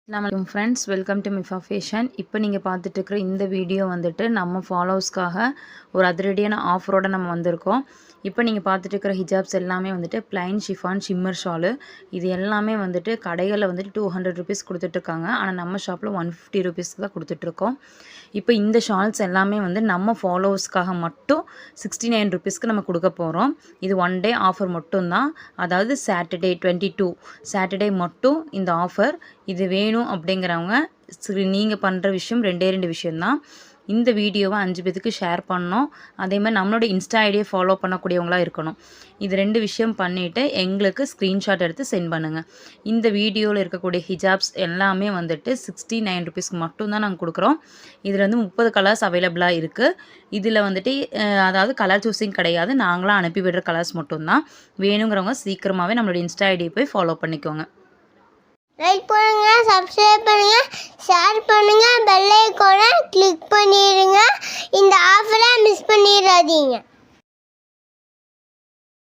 அஸ்ஸலாமு friends, welcome to மிஃபா fashion. இப்போ நீங்கள் பார்த்துட்டு இருக்கிற இந்த வீடியோ வந்துட்டு நம்ம ஃபாலோவர்ஸ்க்காக ஒரு அதிரடியான ஆஃபரோடு நம்ம வந்திருக்கோம். இப்போ நீங்கள் பார்த்துட்டு இருக்கிற ஹிஜாப்ஸ் எல்லாமே வந்துட்டு பிளைன் ஷிஃபான் ஷிம்மர் ஷாலு. இது எல்லாமே வந்துட்டு கடைகளில் வந்துட்டு 200 ருபீஸ் கொடுத்துட்ருக்காங்க. ஆனால் நம்ம ஷாப்பில் 150 ருபீஸ்க்கு தான் கொடுத்துட்ருக்கோம். இப்போ இந்த ஷால்ஸ் எல்லாமே வந்து நம்ம ஃபாலோவர்ஸ்க்காக மட்டும் 69 ருபீஸ்க்கு நம்ம கொடுக்க போகிறோம். இது 1 டே ஆஃபர் மட்டும்தான். அதாவது சாட்டர்டே 22 சாட்டர்டே மட்டும் இந்த ஆஃபர். இது வேணும் அப்படிங்கிறவங்க நீங்கள் பண்ணுற விஷயம் 2 விஷயந்தான். இந்த வீடியோவை 5 பேத்துக்கு ஷேர் பண்ணணும். அதே மாதிரி நம்மளோட இன்ஸ்டா ஐடியை ஃபாலோ பண்ணக்கூடியவங்களாக இருக்கணும். இது 2 விஷயம் பண்ணிவிட்டு எங்களுக்கு ஸ்க்ரீன்ஷாட் எடுத்து சென்ட் பண்ணுங்கள். இந்த வீடியோவில் இருக்கக்கூடிய ஹிஜாப்ஸ் எல்லாமே வந்துட்டு 69 ருபீஸ்க்கு மட்டும்தான் நாங்கள் கொடுக்குறோம். இதில் வந்து 30 கலர்ஸ் அவைலபிளாக இருக்குது. இதில் வந்துட்டு அதாவது கலர் சூஸிங் கிடையாது, நாங்களாம் அனுப்பி விடுற கலர்ஸ் மட்டும்தான். வேணுங்கிறவங்க சீக்கிரமாகவே நம்மளோட இன்ஸ்டா ஐடியை போய் ஃபாலோ பண்ணிக்கோங்க. லைக் பண்ணுங்க, சப்ஸ்கிரைப் பண்ணுங்க, ஷேர் பண்ணுங்க, பெல் ஐகானை கிளிக் பண்ணிடுங்க. இந்த ஆஃபரை மிஸ் பண்ணிடாதீங்க.